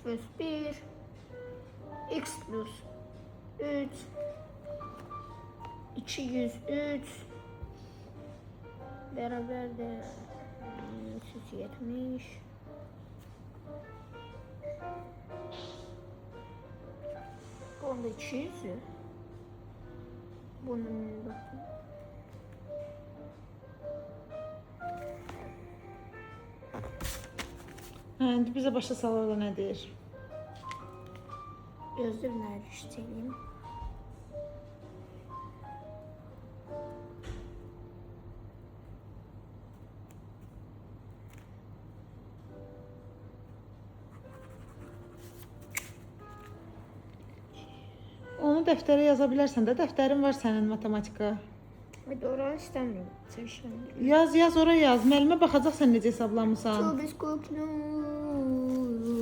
plus 1 x plus 3 203 beraber de 370 onda 200 bunun bakın. İndi bizə başa sal orada nə deyir? Gözlerim işleyeyim. Onu dəftərə yaza bilərsən də, dəftərin var sənin matematika. Hadi oranı istemiyorum. Sevişmedim. Yaz oraya yaz. Müəllimə baxacaqsan necə hesablamısan. Çobis koknu.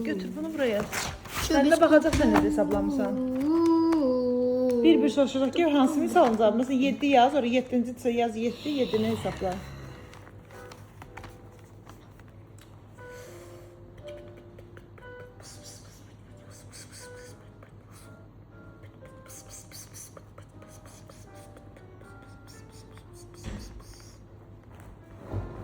Götür bunu buraya yaz. Müəllimə baxacaqsan necə hesablamısan. Bir soruşacaq ki, hansı misalın cavabı? Mesela 7 yaz, oraya 7-ci yaz 7, 7-ni hesabla.